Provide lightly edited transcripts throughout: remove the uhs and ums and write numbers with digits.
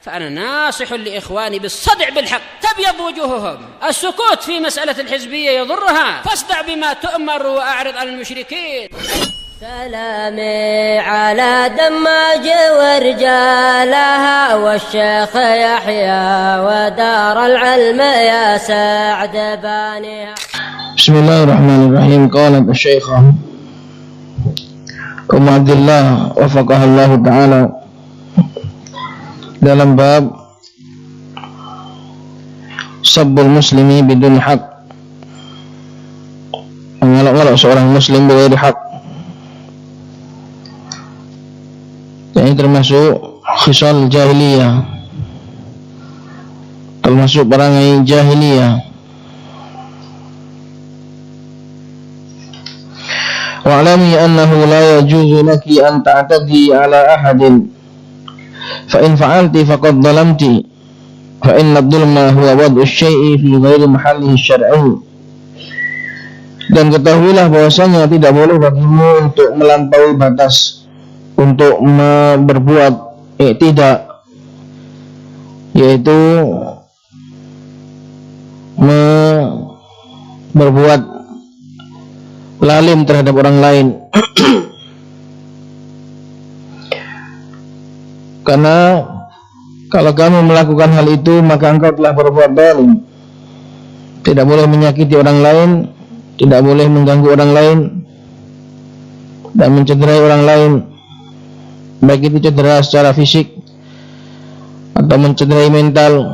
فأنا ناصح لإخواني بالصدع بالحق تبيض وجوههم. السكوت في مسألة الحزبية يضرها، فاصدع بما تؤمر وأعرض عن المشركين. سلامي على دماج ورجالها والشيخ يحيى ودار العلم يا سعد بانيها. بسم الله الرحمن الرحيم. قال الشيخ Ummu Abdillah wafaqahallahu ta'ala dalam bab sabbul muslimi bidun haq, mengelak-ngelak seorang muslim bighairi haq. Ini termasuk khisal jahiliyah, termasuk perangai jahiliyah. Wa'lami annahu la yajuzu laki an ta'tadi ala ahadin fa in fa'alti faqad dhalamti fa inna adh-dhulma huwa wad'u asy-syai'i fi ghairi mahallihi syar'i. Dan ketahuilah bahwasanya tidak boleh bagimu untuk melampaui batas, untuk berbuat tidak, yaitu berbuat lalim terhadap orang lain. Karena kalau kamu melakukan hal itu maka engkau telah berbuat zalim. Tidak boleh menyakiti orang lain, tidak boleh mengganggu orang lain dan mencederai orang lain, baik itu cedera secara fisik atau mencederai mental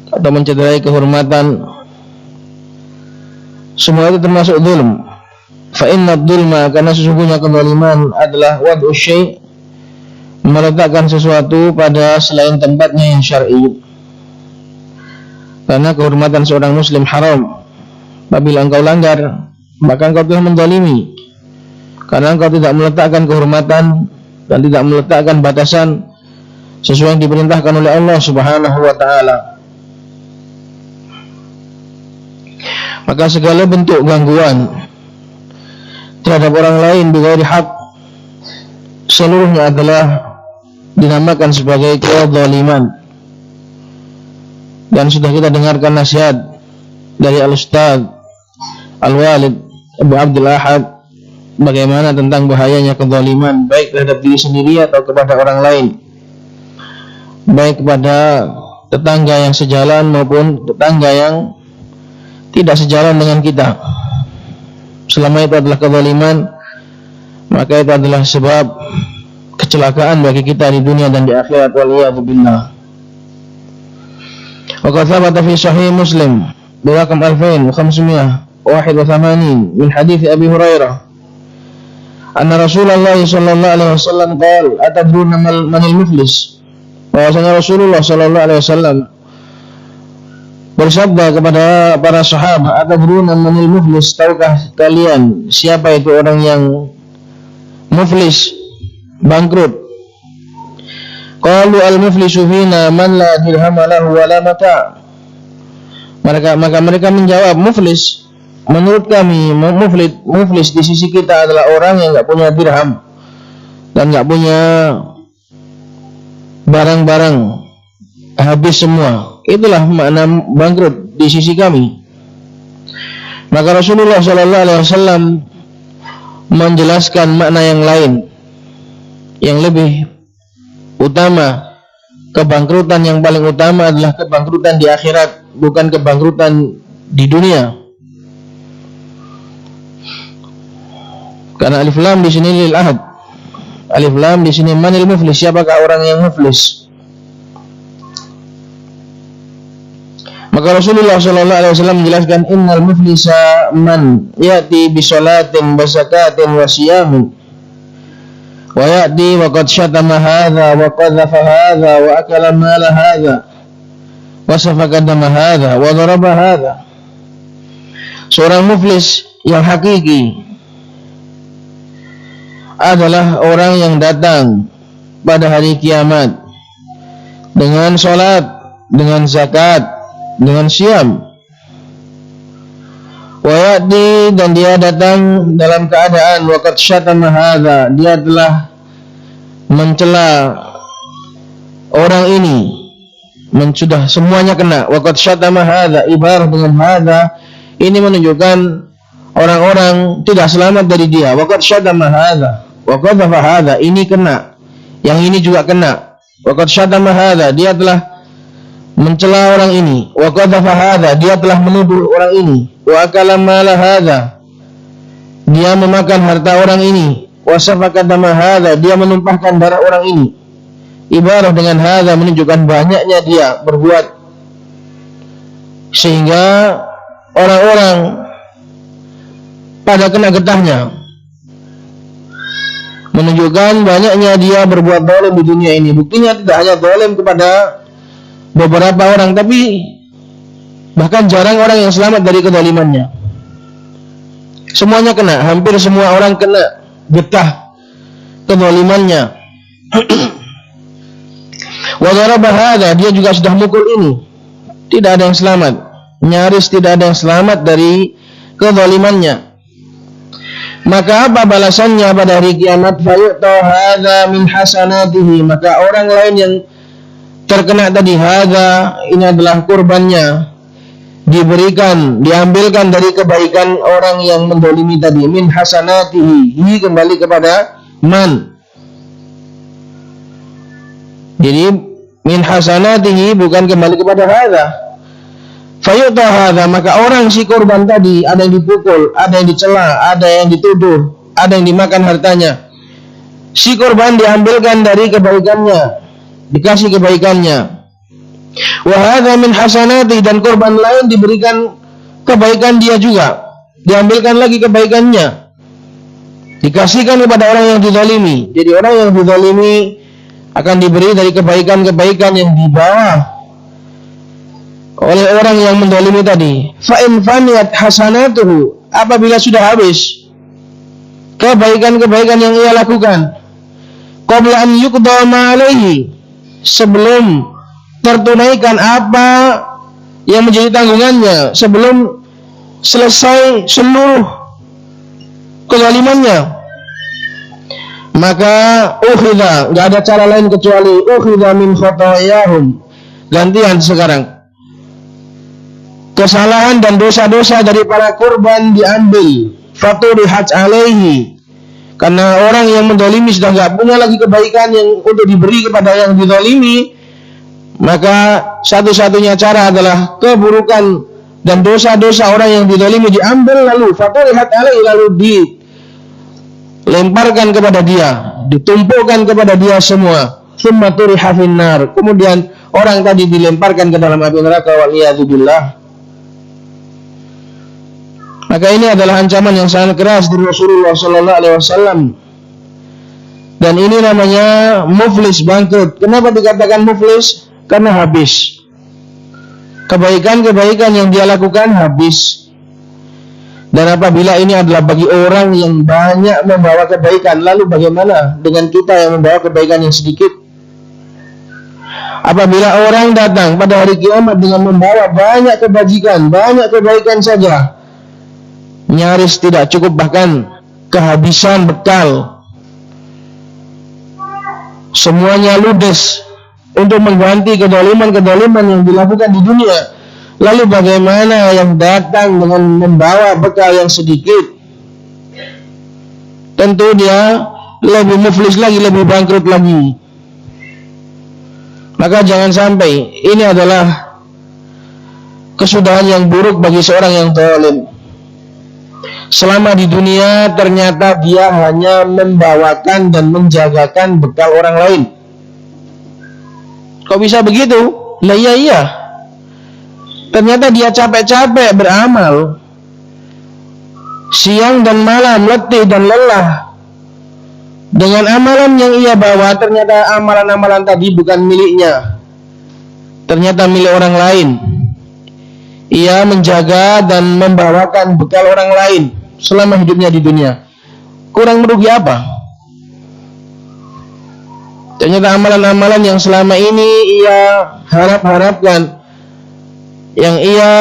atau mencederai kehormatan. Semua itu termasuk zulm. Fa inna dzulma, karena sesungguhnya kezaliman adalah wad'u syai', meletakkan sesuatu pada selain tempatnya yang syar'i. Karena kehormatan seorang muslim haram. Apabila engkau langgar, maka engkau telah menzalimi. Karena engkau tidak meletakkan kehormatan dan tidak meletakkan batasan sesuai yang diperintahkan oleh Allah Subhanahu wa taala. Maka segala bentuk gangguan terhadap orang lain bighairi haq, seluruhnya adalah dinamakan sebagai kezaliman. Dan sudah kita dengarkan nasihat dari Al-Ustaz Al-Walid Abu Abdul Ahad bagaimana tentang bahayanya kezaliman, baik terhadap diri sendiri atau kepada orang lain, baik kepada tetangga yang sejalan maupun tetangga yang tidak sejalan dengan kita. Selama itu adalah kezaliman, maka itu adalah sebab kecelakaan bagi kita di dunia dan di akhirat. Waliyadu billah. Wa qad thabata fi sahih Muslim biraqam 2581 min hadits Abi Hurairah anna Rasulullah sallallahu alaihi wasallam qala atadruna manil muflis. Bahwasanya Rasulullah sallallahu alaihi wasallam bersabda kepada para sahabat, atadruna manil muflis, tahukah kalian siapa itu orang yang muflis, bangkrut? Qalu al-muflisu fina man la dirham lahu wa la mata'. Maka mereka menjawab, muflis menurut kami, muflis di sisi kita adalah orang yang enggak punya dirham dan enggak punya barang-barang, habis semua. Itulah makna bangkrut di sisi kami. Maka Rasulullah sallallahu alaihi wasallam menjelaskan makna yang lain, yang lebih utama. Kebangkrutan yang paling utama adalah kebangkrutan di akhirat, bukan kebangkrutan di dunia. Karena alif lam di sini lil ahad. Alif lam di sini manil muflis, siapakah orang yang muflis? Maka Rasulullah sallallahu alaihi wasallam menjelaskan, innal muflisa man ya'ti bi shalatin wa zakatin wa siyamin wa ya'ti wa qad syatama hadza wa qadhafa hadza wa akala mala hadza wa safaka dama hadza wa daraba hadza. Seorang muflis yang hakiki adalah orang yang datang pada hari kiamat dengan salat, dengan zakat, dengan siam. Wa ya'ti, dan dia datang dalam keadaan waqad syatama hadza, dia telah mencela orang ini sudah semuanya kena. Wa qad syatama hadza, ibarah dengan hadza ini menunjukkan orang-orang tidak selamat dari dia. Wa qad syatama hadza wa qadhafa hadza, ini kena, yang ini juga kena. Wa qad syatama hadza, dia telah mencela orang ini. Wa qadhafa hadza, dia telah menuduh orang ini. Wa akala mala hadza, dia memakan harta orang ini. Wa safaka dama hadza, dia menumpahkan darah orang ini. Ibarah dengan hadza menunjukkan banyaknya dia berbuat, sehingga orang-orang pada kena getahnya, menunjukkan banyaknya dia berbuat zalim di dunia ini. Buktinya tidak hanya zalim kepada beberapa orang, tapi bahkan jarang orang yang selamat dari kezalimannya. Semuanya kena, hampir semua orang kena getah kezalimannya. Wa daraba hadza, dia juga sudah mukul ini. Tidak ada yang selamat, nyaris tidak ada yang selamat dari kezalimannya. Maka apa balasannya pada hari kiamat? Fayu'ta hadza min hasanatihi, maka orang lain yang terkena tadi hadza, ini adalah kurbannya, diberikan, diambilkan dari kebaikan orang yang mendolimi tadi. Min hasanatihi, ini kembali kepada man. Jadi min hasanatihi bukan kembali kepada hadza. Fayu'ta hadza, maka orang si korban tadi, ada yang dipukul, ada yang dicela, ada yang dituduh, ada yang dimakan hartanya. Si korban diambilkan dari kebaikannya, dikasih kebaikannya. Wa hadza min hasanati, dan korban lain diberikan kebaikan dia juga, diambilkan lagi kebaikannya, dikasihkan kepada orang yang dizalimi. Jadi orang yang dizalimi akan diberi dari kebaikan-kebaikan yang dibawa oleh orang yang mendolimi tadi. Fa in faniyat hasanatuhu, apabila sudah habis kebaikan-kebaikan yang ia lakukan, qabla an yuqda ma alaihi, sebelum tertunaikan apa yang menjadi tanggungannya, sebelum selesai seluruh kezalimannya, maka ukhidha, enggak ada cara lain kecuali ukhidha min khotoyahum, gantian sekarang kesalahan dan dosa-dosa dari para korban diambil. Faturihat alaihi, karena orang yang mendolimi sudah enggak punya lagi kebaikan yang untuk diberi kepada yang didolimi, maka satu-satunya cara adalah keburukan dan dosa-dosa orang yang didolimi diambil, lalu faturihat alaihi, lalu dilemparkan kepada dia, ditumpukkan kepada dia semua. Tsumma turiha finnar, kemudian orang tadi dilemparkan ke dalam api neraka, waliyadzubillah. Maka ini adalah ancaman yang sangat keras dari Rasulullah sallallahu alaihi wasallam. Dan ini namanya muflis, bangkrut. Kenapa dikatakan muflis? Karena habis. Kebaikan-kebaikan yang dia lakukan habis. Dan apabila ini adalah bagi orang yang banyak membawa kebaikan, lalu bagaimana dengan kita yang membawa kebaikan yang sedikit? Apabila orang datang pada hari kiamat dengan membawa banyak kebajikan, banyak kebaikan saja, nyaris tidak cukup, bahkan kehabisan bekal, semuanya ludes untuk mengganti kedoliman-kedoliman yang dilakukan di dunia. Lalu bagaimana yang datang dengan membawa bekal yang sedikit? Tentu dia lebih muflis lagi, lebih bangkrut lagi. Maka jangan sampai ini adalah kesudahan yang buruk bagi seorang yang zalim. Selama di dunia ternyata dia hanya membawakan dan menjagakan bekal orang lain. Kok bisa begitu? Lah iya. Ternyata dia capek-capek beramal, siang dan malam, letih dan lelah dengan amalan yang ia bawa. Ternyata amalan-amalan tadi bukan miliknya, ternyata milik orang lain. Ia menjaga dan membawakan bekal orang lain selama hidupnya di dunia. Kurang merugi apa? Ternyata amalan-amalan yang selama ini ia harap-harapkan, yang ia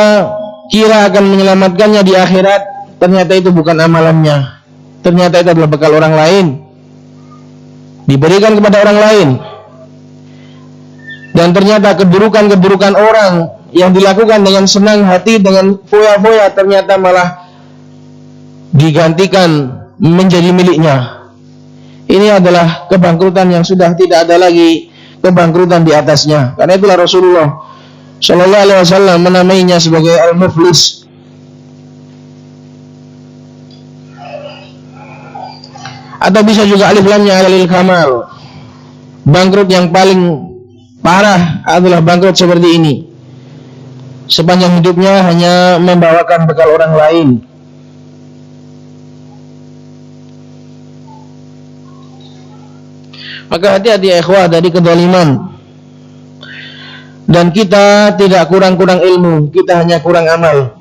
kira akan menyelamatkannya di akhirat, ternyata itu bukan amalannya. Ternyata itu adalah bekal orang lain, diberikan kepada orang lain. Dan ternyata keburukan-keburukan orang yang dilakukan dengan senang hati, dengan foya-foya, ternyata malah digantikan menjadi miliknya. Ini adalah kebangkrutan yang sudah tidak ada lagi kebangkrutan di atasnya. Karena itulah Rasulullah Shallallahu Alaihi Wasallam menamainya sebagai al-muflis. Atau bisa juga alif lamnya alil kamal. Bangkrut yang paling parah adalah bangkrut seperti ini. Sepanjang hidupnya hanya membawakan bekal orang lain. Maka hati-hati ya ikhwah dari kezaliman. Dan kita tidak kurang-kurang ilmu, kita hanya kurang amal.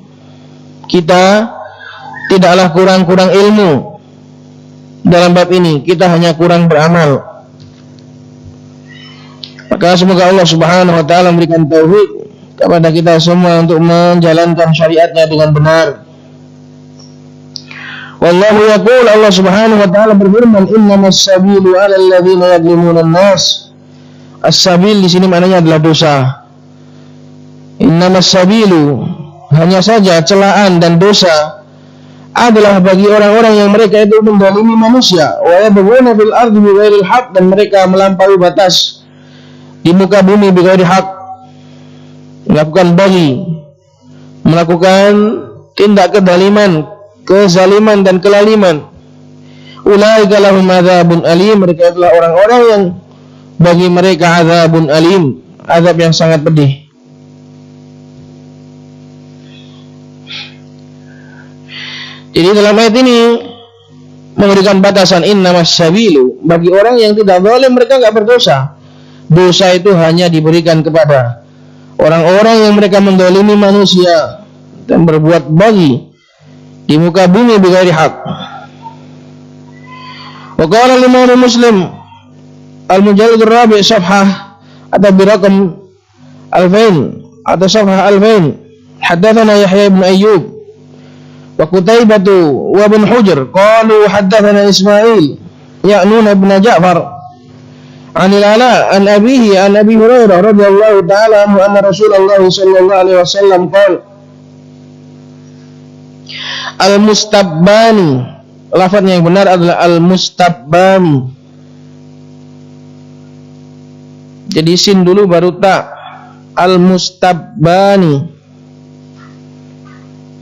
Kita tidaklah kurang-kurang ilmu dalam bab ini, kita hanya kurang beramal. Maka semoga Allah Subhanahu wa taala memberikan taufik kepada kita semua untuk menjalankan syariatnya dengan benar. Wallahu yaqul, Allah Subhanahu wa taala berfirman, innamas sabilu 'alal ladzina yadlimuna an-nas. As-sabil di sini maknanya adalah dosa. Innamas sabilu, hanya saja celaan dan dosa adalah bagi orang-orang yang mereka itu menzalimi manusia, wa yabghuna fil ardi bighairil haqq, dan mereka melampaui batas di muka bumi bighairi haqq, melakukan baghi, melakukan tindak kezaliman dan kelaliman. Ulaika lahum adzabun alim, mereka adalah orang-orang yang bagi mereka adzabun alim, azab yang sangat pedih. Jadi dalam ayat ini memberikan batasan innamas sabilu, bagi orang yang tidak zalim, mereka enggak berdosa. Dosa itu hanya diberikan kepada orang-orang yang mereka menzalimi manusia dan berbuat baghi di muka bumi bighairi haqq. Wa qala al-Imam Muslim al-Mujallad ar-Rabi' safhah atau biraqam 2000 atau safhah 2000, haddatsana Yahya ibn Ayyub wa Qutaibatu wa ibn Hujr qalu haddatsana Ismail ya'nuna ibn Ja'far an al-Ala an abihi an Abi Hurairah radhiyallahu ta'ala anhu anna Rasulullah sallallahu alaihi wasallam qala al-mustabbani, lafadznya yang benar adalah al-mustabbani. Jadi sin dulu baru ta. Al-mustabbani,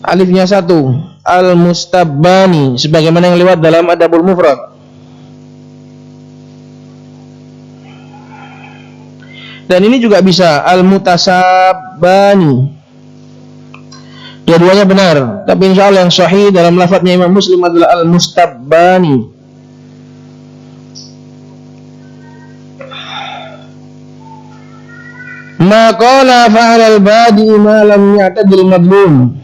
alifnya satu. Al-mustabbani, sebagaimana yang lewat dalam Adabul Mufrad. Dan ini juga bisa al-mutasabbani. Dua-duanya benar, tapi insya Allah yang sahih dalam lafadznya Imam Muslim adalah al-mustabbani. Ma qala fa'ala al-badi ma lam ya'tadil madlum.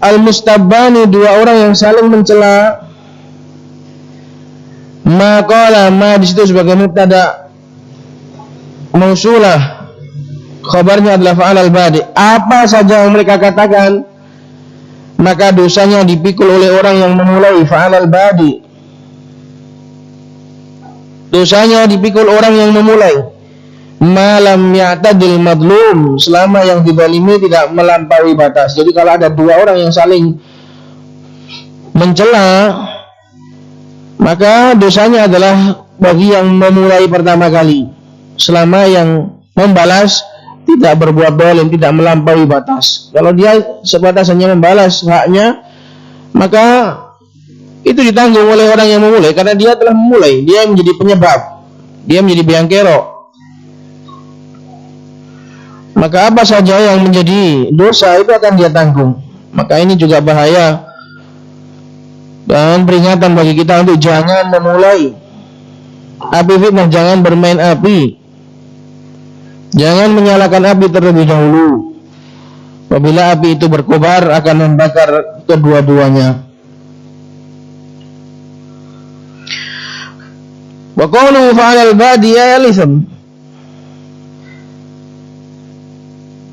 Al-mustabbani, dua orang yang saling mencela. Ma qala, ma di situ sebagai mubtada mausulah, khabarnya adalah fa'al al-badi. Apa saja yang mereka katakan, maka dosanya dipikul oleh orang yang memulai. Fa'al al-badi, dosanya dipikul orang yang memulai. Malam ya'tadil madlum, selama yang dizalimi tidak melampaui batas. Jadi kalau ada dua orang yang saling mencela, maka dosanya adalah bagi yang memulai pertama kali, selama yang membalas tidak berbuat zalim, tidak melampaui batas. Kalau dia sebatas hanya membalas haknya, maka itu ditanggung oleh orang yang memulai, karena dia telah memulai, dia menjadi penyebab, dia menjadi biang kerok. Maka apa saja yang menjadi dosa itu akan dia tanggung. Maka ini juga bahaya dan peringatan bagi kita untuk jangan memulai api fitnah, jangan bermain api, jangan menyalakan api terlebih dahulu. Apabila api itu berkobar akan membakar kedua-duanya. Wa qalu fa'al al-badi ya lisam.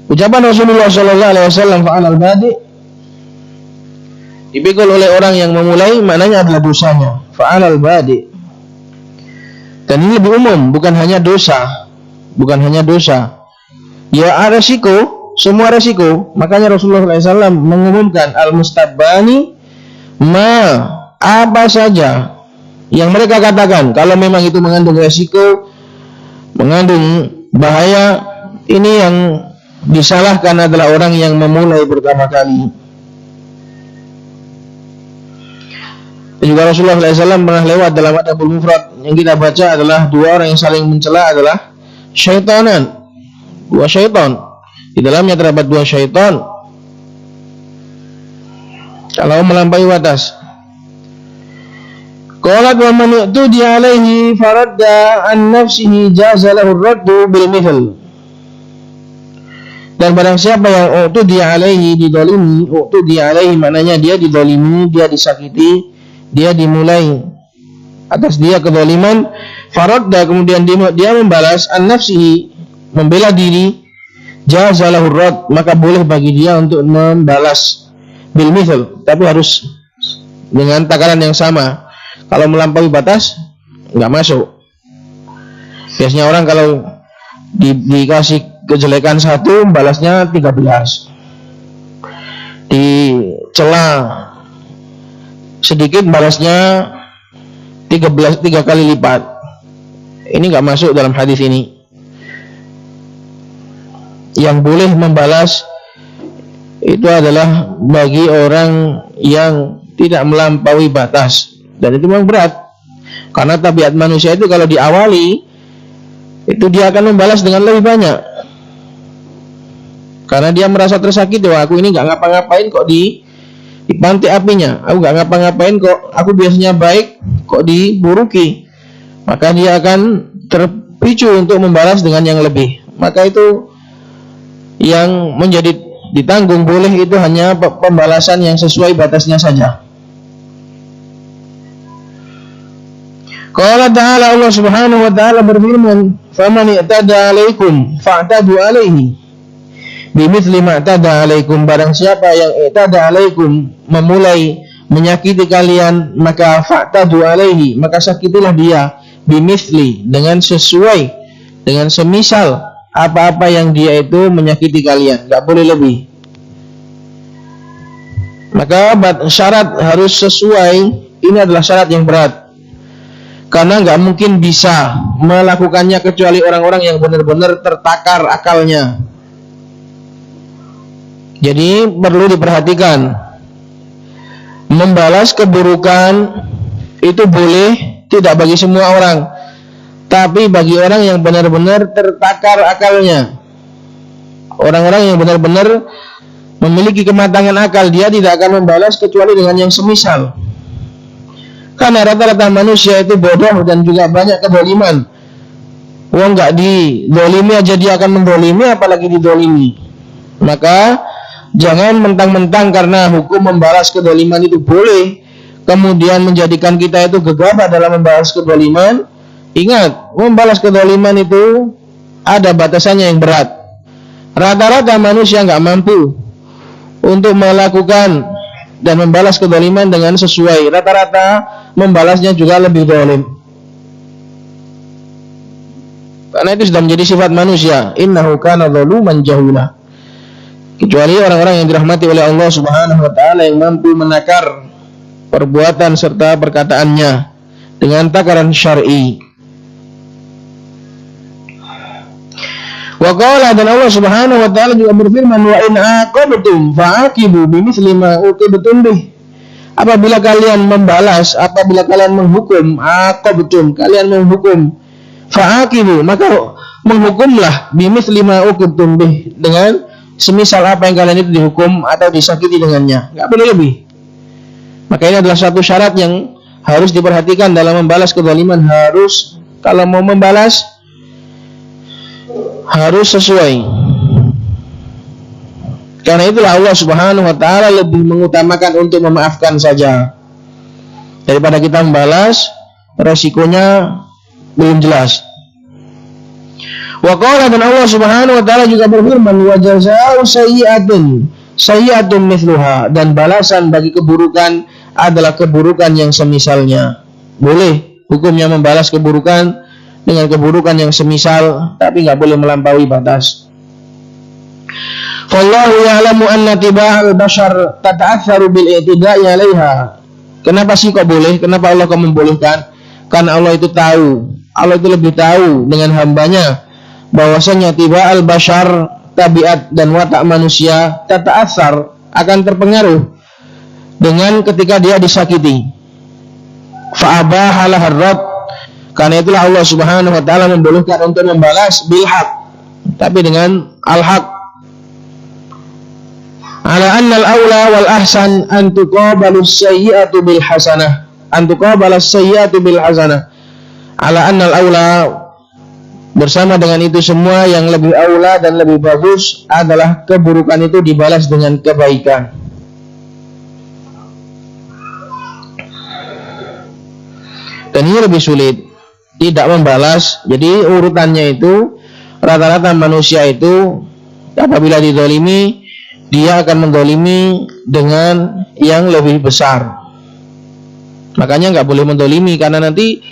Ucapan Rasulullah sallallahu alaihi wasallam fa'al al-badi dipikul oleh orang yang memulai, maknanya adalah dosanya. Fa'al al-badi. Dan ini lebih umum, bukan hanya dosa, bukan hanya dosa. Ya resiko, semua resiko. Makanya Rasulullah SAW mengumumkan al-mustabbani apa saja yang mereka katakan kalau memang itu mengandung resiko, mengandung bahaya, ini yang disalahkan adalah orang yang memulai pertama kali. Dan juga Rasulullah SAW pernah lewat dalam Adabul Mufrad yang kita baca adalah dua orang yang saling mencela adalah syaitanan, dua syaitan. Di dalamnya terdapat dua syaitan. Kalau melampaui batas. Qalat wa man yu'tudi alaihi faradda an nafsihi jaza lahu ar-raddu bil mithl. Dan barang siapa yang u'tudi alaihi didolimi, u'tudi alaihi maknanya dia didolimi, dia disakiti, dia dimulai atas dia kezaliman, faradda kemudian dia membalas an nafsihi, membela diri, jaza lahu ar-radd, maka boleh bagi dia untuk membalas bil mithl, tapi harus dengan takaran yang sama. Kalau melampaui batas enggak masuk. Biasanya orang kalau dikasih kejelekan 1, balasnya 13. Dicela sedikit, balasnya 3 kali lipat. Ini enggak masuk dalam hadis ini. Yang boleh membalas itu adalah bagi orang yang tidak melampaui batas. Dan itu memang berat, karena tabiat manusia itu kalau diawali itu dia akan membalas dengan lebih banyak, karena dia merasa tersakiti. Wah, aku ini nggak ngapa-ngapain kok dipantik apinya, aku nggak ngapa-ngapain kok, aku biasanya baik kok diburuki, maka dia akan terpicu untuk membalas dengan yang lebih. Maka itu yang menjadi ditanggung boleh itu hanya pembalasan yang sesuai batasnya saja. Qala ta'ala, Allah Subhanahu wa ta'ala berfirman, "Faman i'tada 'alaikum fa'tadu 'alaihi bimithli ma i'tada 'alaikum." Barang siapa yang i'tada 'alaikum, memulai menyakiti kalian, maka fa'tadu 'alaihi, maka sakitilah dia, bimithli, dengan sesuai, dengan semisal apa-apa yang dia itu menyakiti kalian, enggak boleh lebih. Maka syarat harus sesuai, ini adalah syarat yang berat. Karena nggak mungkin bisa melakukannya kecuali orang-orang yang benar-benar tertakar akalnya. Jadi perlu diperhatikan, membalas keburukan itu boleh tidak bagi semua orang, tapi bagi orang yang benar-benar tertakar akalnya, orang-orang yang benar-benar memiliki kematangan akal, dia tidak akan membalas kecuali dengan yang semisal. Karena rata-rata manusia itu bodoh dan juga banyak kedoliman. Wong nggak didolimi aja dia akan mendolimi, apalagi didolimi. Maka jangan mentang-mentang karena hukum membalas kedoliman itu boleh, kemudian menjadikan kita itu gegabah dalam membalas kedoliman. Ingat, membalas kedoliman itu ada batasannya yang berat. Rata-rata manusia nggak mampu untuk melakukan dan membalas kedoliman dengan sesuai. Rata-rata membalasnya juga lebih zalim, karena itu sudah menjadi sifat manusia. Innahu kana zaluman jahula. Kecuali orang-orang yang dirahmati oleh Allah Subhanahu wa ta'ala, yang mampu menakar perbuatan serta perkataannya dengan takaran syar'i. Wa qala, dan Allah Subhanahu wa ta'ala juga berfirman, wa in aqabtum fa'aqibu bimithli ma uqibtum bih. Apabila kalian membalas, apabila kalian menghukum, aqabtum, kalian menghukum, fa'aqibu, maka menghukumlah bimithli ma uqibtum bih, dengan semisal apa yang kalian itu dihukum atau disakiti dengannya, enggak boleh lebih. Maka ini adalah satu syarat yang harus diperhatikan dalam membalas kezaliman. Harus, kalau mau membalas harus sesuai. Karena itulah Allah Subhanahu wa ta'ala lebih mengutamakan untuk memaafkan saja daripada kita membalas, resikonya belum jelas. Wa qala, dan Allah Subhanahu wa ta'ala juga berfirman, wa jazaa'u sayyi'atun mithluha, dan balasan bagi keburukan adalah keburukan yang semisalnya. Boleh hukumnya membalas keburukan dengan keburukan yang semisal, tapi nggak boleh melampaui batas. Fallahu ya'lamu anna tiba'al bashar tata'atharu bil i'tida'i 'alaiha. Kenapa sih kok boleh? Kenapa Allah kok membolehkan? Karena Allah itu tahu. Allah itu lebih tahu dengan hambanya bahwasanya tiba'al bashar, tabiat dan watak manusia tata'athar, akan terpengaruh dengan ketika dia disakiti. Fa'abaha laharrat. Karena itulah Allah Subhanahu wa taala membolehkan untuk membalas bil haq, tapi dengan al-haq. Ala annal aula wal ahsan an tuqabalus sayyi'atu bil hasanah, an tuqabalas sayyi'atu bil hasanah. Ala annal aula, bersama dengan itu semua yang lebih aula dan lebih bagus adalah keburukan itu dibalas dengan kebaikan. Dan ini lebih sulit, tidak membalas. Jadi urutannya itu rata-rata manusia itu apabila dizalimi, dia akan mendolimi dengan yang lebih besar. Makanya nggak boleh mendolimi, karena nanti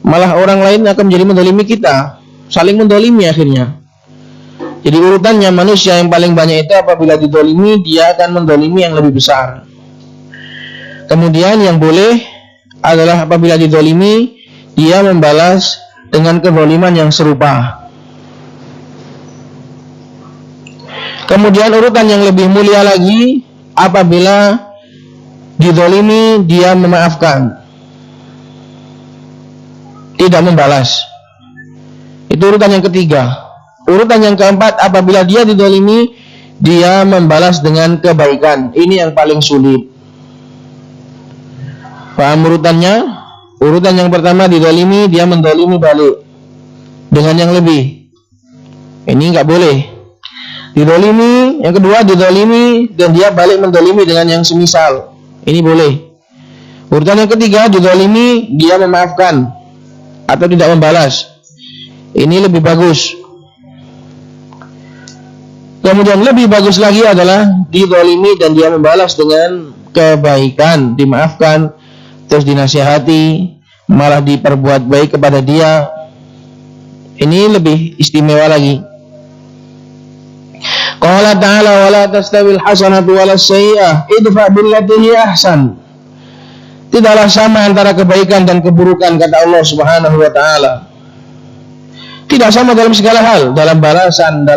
malah orang lain akan menjadi mendolimi kita, saling mendolimi akhirnya. Jadi urutannya manusia yang paling banyak itu apabila didolimi, dia akan mendolimi yang lebih besar. Kemudian yang boleh adalah apabila didolimi, dia membalas dengan kezaliman yang serupa. Kemudian urutan yang lebih mulia lagi, apabila dizalimi dia memaafkan, tidak membalas. Itu urutan yang ketiga. Urutan yang keempat, apabila dia dizalimi dia membalas dengan kebaikan. Ini yang paling sulit. Paham urutannya? Urutan yang pertama, dizalimi dia menzalimi balik dengan yang lebih. Ini enggak boleh. Dizalimi, yang kedua dizalimi dan dia balik menzalimi dengan yang semisal. Ini boleh. Urutan yang ketiga, dizalimi dia memaafkan atau tidak membalas. Ini lebih bagus. Kemudian lebih bagus lagi adalah dizalimi dan dia membalas dengan kebaikan, dimaafkan, terus dinasihati, malah diperbuat baik kepada dia. Ini lebih istimewa lagi. Qala ta'ala wa la tastawil hasanatu walas sayyi'ah idfa billati hiya ahsan. Tidaklah sama antara kebaikan dan keburukan, kata Allah Subhanahu wa taala. Tidak sama dalam segala hal, dalam balasan,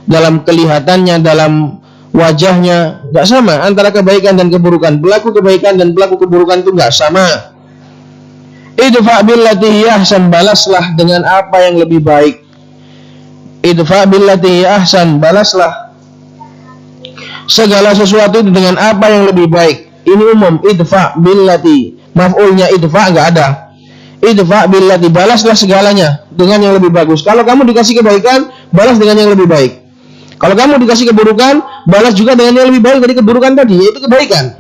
dalam kelihatannya, dalam wajahnya, enggak sama antara kebaikan dan keburukan. Pelaku kebaikan dan pelaku keburukan itu enggak sama. Idfa billati hiya ahsan, balaslah dengan apa yang lebih baik. Idfa billati ahsan, balaslah segala sesuatu itu dengan apa yang lebih baik. Ini umum, idfa billati, maf'ulnya idfa enggak ada. Idfa billati, balaslah segalanya dengan yang lebih bagus. Kalau kamu dikasih kebaikan, balas dengan yang lebih baik. Kalau kamu dikasih keburukan, balas juga dengan yang lebih baik dari keburukan tadi, yaitu kebaikan.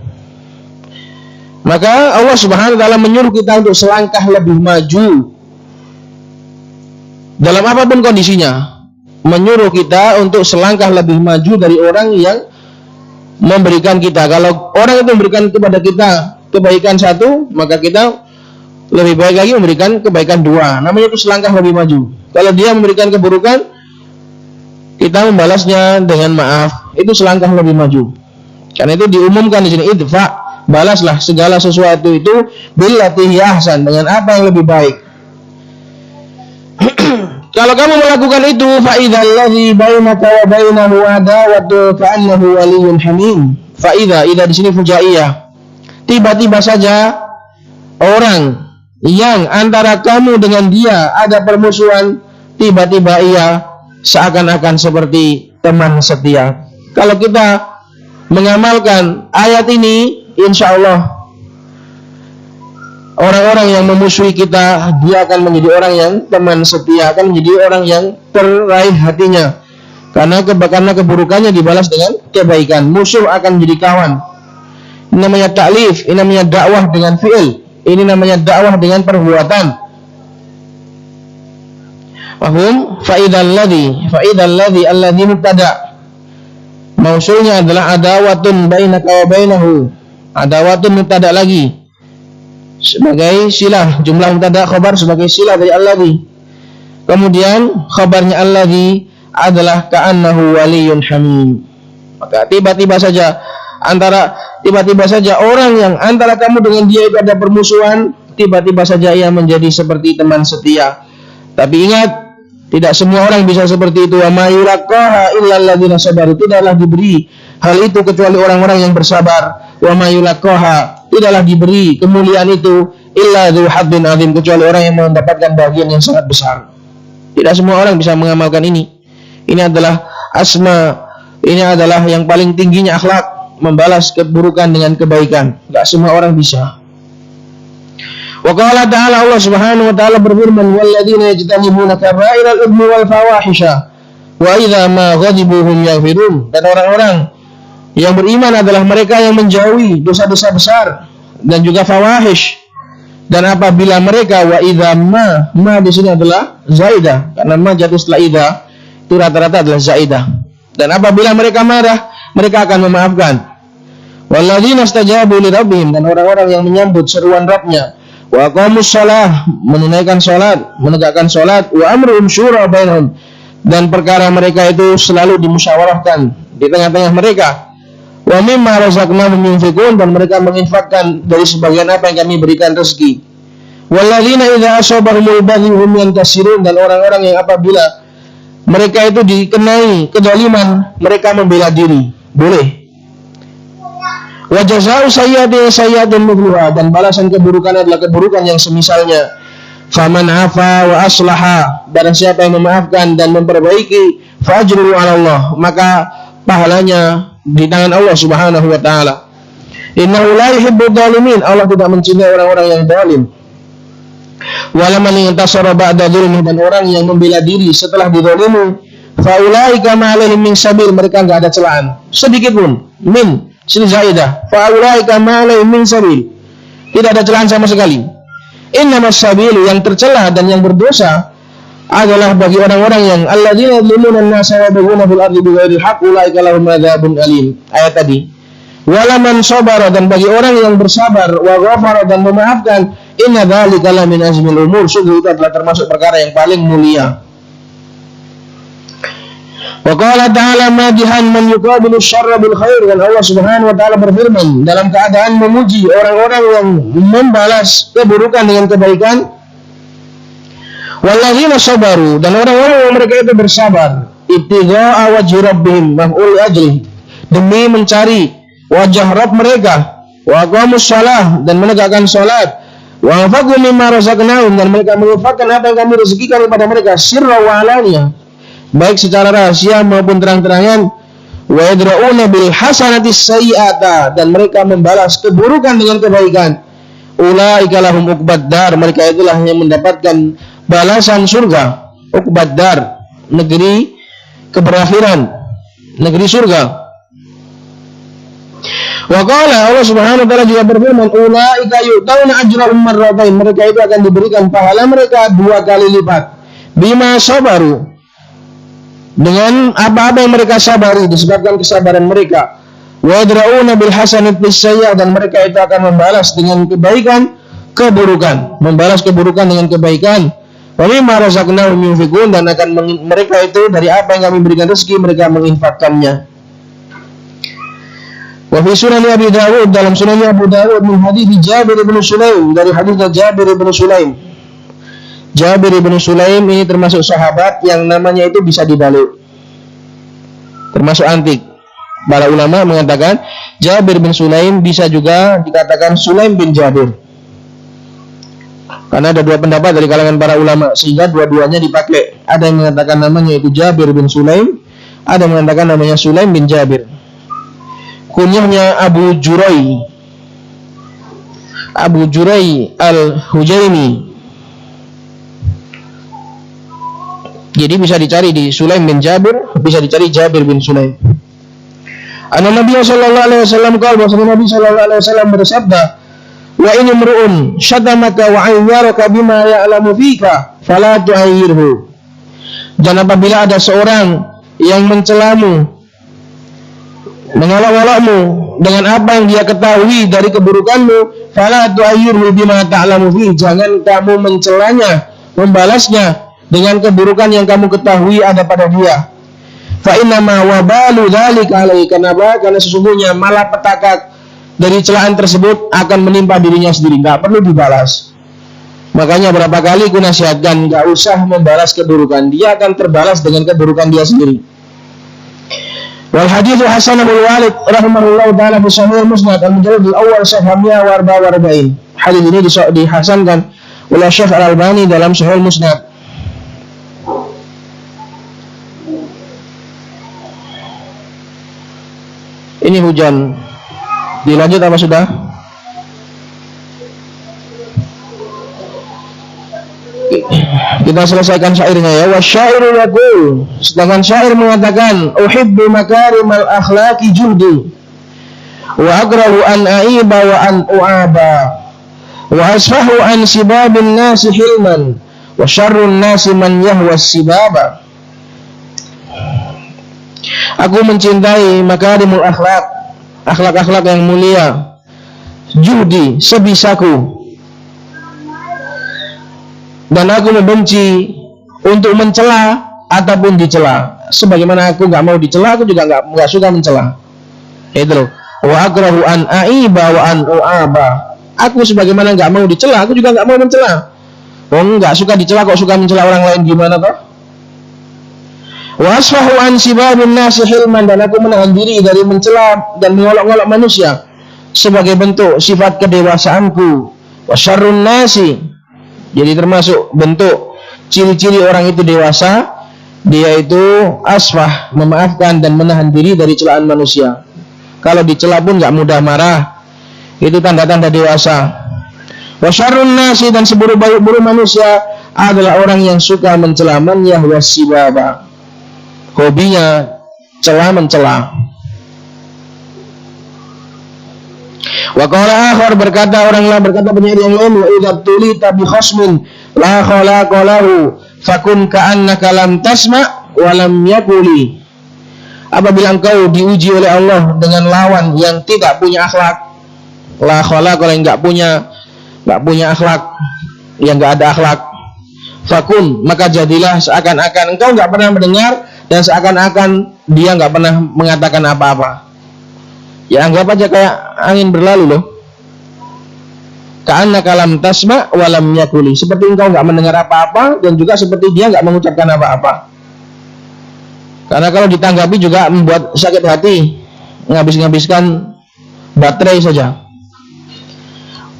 Maka Allah Subhanahu wa taala menyuruh kita untuk selangkah lebih maju dalam apapun kondisinya. Menyuruh kita untuk selangkah lebih maju dari orang yang memberikan kita. Kalau orang itu memberikan kepada kita kebaikan satu, maka kita lebih baik lagi memberikan kebaikan dua. Namanya itu selangkah lebih maju. Kalau dia memberikan keburukan, kita membalasnya dengan maaf. Itu selangkah lebih maju. Karena itu diumumkan di sini, idfa, balaslah segala sesuatu itu billati hiya ahsan, dengan apa yang lebih baik. Kalau kamu melakukan itu, fa idzal ladzi bainaka wa bainahu adawatu ka'annahu waliyyun hamim. Fa idza di sini fujaiyah. Tiba-tiba saja orang yang antara kamu dengan dia ada permusuhan, tiba-tiba ia seakan-akan seperti teman setia. Kalau kita mengamalkan ayat ini, insyaallah orang-orang yang memusuhi kita, dia akan menjadi orang yang teman setia, akan menjadi orang yang teraih hatinya. Karena keburukannya dibalas dengan kebaikan. Musuh akan menjadi kawan. Ini namanya ta'lif, ini namanya dakwah dengan fi'il, ini namanya dakwah dengan perbuatan. Paham? Fa'idzal ladzi alladzi mubtada. Mausulnya adalah adawatun bainaka wa bainahu. Adawatun mubtada lagi sebagai silah, jumlah mubtada khabar sebagai silah dari alladzi. Kemudian khabarnya alladzi adalah ka'annahu waliyyun hamim. Maka tiba-tiba saja orang yang antara kamu dengan dia itu ada permusuhan, tiba-tiba saja ia menjadi seperti teman setia. Tapi ingat, tidak semua orang bisa seperti itu. Wa ma yulaqaha illa alladziina sabaru. Tidaklah diberi hal itu kecuali orang-orang yang bersabar. Wa ma yulaqaha, tidaklah diberi kemuliaan itu illa dzu haddin adzim, kecuali orang yang mendapatkan bagian yang sangat besar. Tidak semua orang bisa mengamalkan ini. Ini adalah yang paling tingginya akhlak, membalas keburukan dengan kebaikan. Tidak semua orang bisa. Wa qala ta'ala, Allah Subhanahu wa ta'ala berfirman, walladzina yajtanibuna kaba'iral itsmi wal fawahisha wa idza ma ghadibu hum yaghfirun. Dan orang-orang yang beriman adalah mereka yang menjauhi dosa-dosa besar dan juga fawahish. Dan apabila mereka wa idza ma di sini adalah zaidah, karena ma jatuh setelah idza itu rata-rata adalah zaidah. Dan apabila mereka marah, mereka akan memaafkan. Walladzina istajabu li rabbihim, dan orang-orang yang menyambut seruan Rabbnya, wa aqamus shalah, menunaikan salat, menegakkan salat, wa amruhum syura bainahum, dan perkara mereka itu selalu dimusyawarahkan di tengah-tengah mereka. Wa mimma razaqnahum yunfiqun, dan mereka menginfakkan dari sebagian apa yang kami berikan rezeki. Walladzina idza asabahumul baghy hum yantasirun, dan orang-orang yang apabila mereka itu dikenai kedzaliman, mereka membela diri. Boleh. Wa jazaa'u sayyi'atin sayyi'atun mithluha, dan balasan keburukan adalah keburukan yang semisalnya. Faman 'afa wa aslaha, barang siapa yang memaafkan dan memperbaiki, fa ajruhu 'ala Allah, maka pahalanya di tangan Allah Subhanahu wa taala. Innahu la yuhibbudz dzalimin, Allah tidak mencintai orang-orang yang zalim. Wala man yantasara ba'da dzulmi, dan orang yang membela diri setelah dizalimi, fa ulaika ma 'alaihim min sabil, mereka enggak ada celaan sedikit pun. Min sini zaidah, fa ulaika ma 'alaihim min sabil, tidak ada celaan sama sekali. Innamas sabil, yang tercela dan yang berdosa adalah bagi orang-orang yang alladzina yadhlimuna an-nasa wa yabghuna fil ardi bighairil haqq ulaika lahum adzabun alim. Ayat tadi. Wala man sabara, dan bagi orang yang bersabar, wa ghafara, dan memaafkan, inna dzalika la min azmil umur, sungguh itu adalah termasuk perkara yang paling mulia. Wa qala ta'ala madihan man yuqabilu syarra bil khair, dan Allah Subhanahu wa taala berfirman dalam keadaan memuji orang-orang yang membalas keburukan dengan kebaikan. Walladzina sabaru, dan orang-orang yang mereka itu bersabar, ibtigha'a wajhi rabbihim maf'ul ajli, demi mencari wajah Rabb mereka, wa aqamus shalah, dan menegakkan salat, wa anfaqu mimma razaqnahum, dan mereka menginfakkan apa yang kami rezekikan kepada mereka, sirra wa alaniya, baik secara rahasia maupun terang-terangan, wa yadra'una bil hasanati sayyi'ata, dan mereka membalas keburukan dengan kebaikan. Ulaika lahum uqbad dar, mereka itulah yang mendapatkan balasan surga. Uqbad dar, negeri keberakhiran, negeri surga. Wa qala, Allah Subhanahu wa taala juga berfirman, ulaika yu'tauna ajrahum marratain, mereka itu akan diberikan pahala mereka 2 kali lipat. Bima sabaru, dengan apa-apa yang mereka sabari, disebabkan kesabaran mereka. Wa yadra'una bil hasanati sayyi'ah, dan mereka itu akan membalas dengan kebaikan keburukan, membalas keburukan dengan kebaikan. Wa mimma razaqnahum yunfiqun, dan akan mereka itu dari apa yang kami berikan rezeki mereka menginfakkannya. Wa fi sunan Abi Dawud, dalam sunan Abu Dawud, min hadits Jabir bin Sulaim, dari hadits Jabir bin Sulaim. Jabir bin Sulaim ini termasuk sahabat yang namanya itu bisa dibalik, termasuk antik. Para ulama mengatakan Jabir bin Sulaim bisa juga dikatakan Sulaim bin Jabir, karena ada 2 pendapat dari kalangan para ulama, sehingga dua-duanya dipakai. Ada yang mengatakan namanya itu Jabir bin Sulaim, ada yang mengatakan namanya Sulaim bin Jabir. Kunyahnya Abu Jurai al-Hujaini. Jadi bisa dicari di Sulaim bin Jabir, bisa dicari Jabir bin Sulaim. Anna Nabi sallallahu alaihi wasallam qala, bahwa Nabi sallallahu alaihi wasallam bersabda, wa in imru'un syatamaka wa ayyaraka bima ya'lamu fika fala tu'ayyirhu. Dan apabila ada seorang yang mencelamu, mengolok-olokmu dengan apa yang dia ketahui dari keburukanmu, fala tu'ayyirhu bima ta'lamu fi, jangan kamu mencelanya, membalasnya dengan keburukan yang kamu ketahui ada pada dia. Fa innama wabalu dzalika alaihi, kenapa? Karena sesungguhnya malapetaka dari celaan tersebut akan menimpa dirinya sendiri, enggak perlu dibalas. Makanya berapa kali ku nasihatkan, enggak usah membalas keburukan, dia akan terbalas dengan keburukan dia sendiri. Wal haditsu Hasan bin Walid rahimahullahu taala fi Sahih Musnad al-mujallad al-awwal safha 144. Hadis ini dihasankan oleh Syekh Al-Albani dalam Sahih Musnad. Ini hujan. Dilanjut apa sudah? Kita selesaikan syairnya ya. Wasyairu yaqul, sedangkan syair mengatakan, uhibbu makarimal akhlaqi juhdi wa akrahu an aiba wa an uaba wa asfahu an sibabin nasi hilman wa syarrun nasi man yahwa sibaba. Aku mencintai makarimul akhlak, akhlak-akhlak yang mulia, juhdi, sebisaku, dan aku membenci untuk mencela ataupun dicela. Sebagaimana aku nggak mau dicela, aku juga nggak suka mencela. Itu loh. Wa akrahu an aiba wa an uaba. Aku sebagaimana nggak mau dicela, aku juga nggak mau mencela. Oh, nggak suka dicela kok suka mencela orang lain, gimana toh? Wa asfahu an sibabin nasi hilman, dan aku menahan diri dari mencela dan mengolok-olok manusia sebagai bentuk sifat kedewasaanku. Wa syarrun nasi, jadi termasuk bentuk ciri-ciri orang itu dewasa, dia itu asfah, memaafkan dan menahan diri dari celaan manusia. Kalau dicela pun nggak mudah marah, itu tanda-tanda dewasa. Wa syarrun nasi, dan seburuk-buruk manusia adalah orang yang suka mencela, man yahwa sibaba, hobinya mencela. Wa qala akhar, berkata orang lain, berkata penyair yang lain, wa idza tulita bi khasmin la khalaqa lahu fakun ka'annaka lam tasma wa lam yakuli. Apabila engkau diuji oleh Allah dengan lawan yang tidak punya akhlak, la khalaqa, yang enggak punya akhlak, yang enggak ada akhlak, fakun, maka jadilah seakan-akan engkau enggak pernah mendengar dan seakan-akan dia enggak pernah mengatakan apa-apa. Ya anggap aja kayak angin berlalu loh. Ka'annaka lam tasma wa lam yakuli, seperti engkau enggak mendengar apa-apa dan juga seperti dia enggak mengucapkan apa-apa. Karena kalau ditanggapi juga membuat sakit hati, ngabis-ngabiskan baterai saja.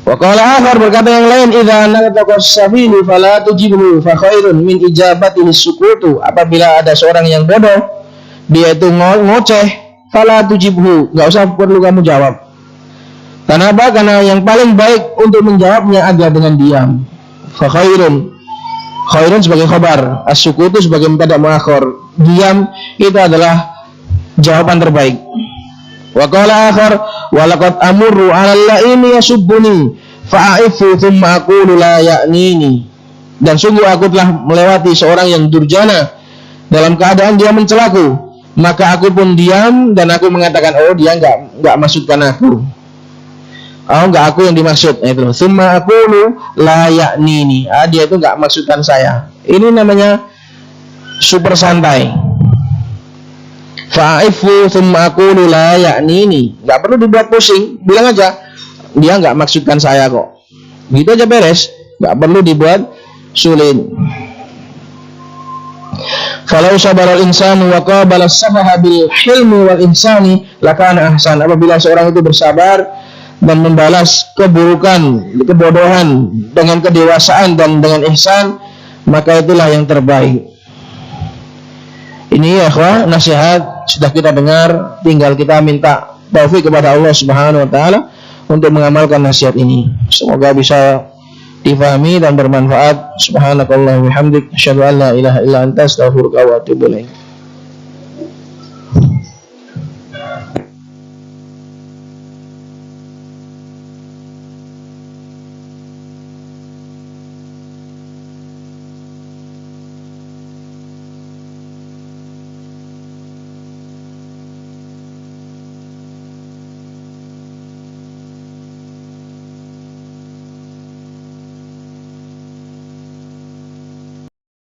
Wa qala akhar, berkata yang lain, idza naqata as-safihu fala tujibhu fa khairun min ijabatihi sukutu. Apabila ada seorang yang bodoh, dia itu ngoceh, fala tujibhu, enggak usah perlu kamu jawab. Kenapa? Karena yang paling baik untuk menjawabnya adalah dengan diam. Fa khairun sebagai khabar, as-sukutu sebagai mubtada muakhar. Diam itu adalah jawaban terbaik. Wa qala akhar, wa laqad amurru 'ala al-la'ini yasubbuni fa'aifu thumma aqulu la ya'nini. Dan sungguh aku telah melewati seorang yang durjana dalam keadaan dia mencelaku, maka aku pun diam dan aku mengatakan, oh dia enggak maksudkan aku. Oh enggak aku yang dimaksud. Itu thumma aqulu la ya'nini. Dia itu enggak maksudkan saya. Ini namanya super santai. Fa'ifu thumma aqulu la ya'nini. Enggak perlu dibuat pusing, bilang aja dia enggak maksudkan saya kok. Gitu aja beres, enggak perlu dibuat sulit. Kalau sabarul insanu wa qabala as-safaha bil hilmi wal insani lakana ahsan. Apabila seorang itu bersabar dan membalas keburukan, kebodohan dengan kedewasaan dan dengan ihsan, maka itulah yang terbaik. Ini ya ikhwah, nasihat sudah kita dengar, tinggal kita minta taufik kepada Allah Subhanahu wa taala untuk mengamalkan nasihat ini. Semoga bisa difahami dan bermanfaat. Subhanakallahumma wa bihamdik, asyhadu an la ilaha illa anta, astaghfiruka wa atubu ilaik.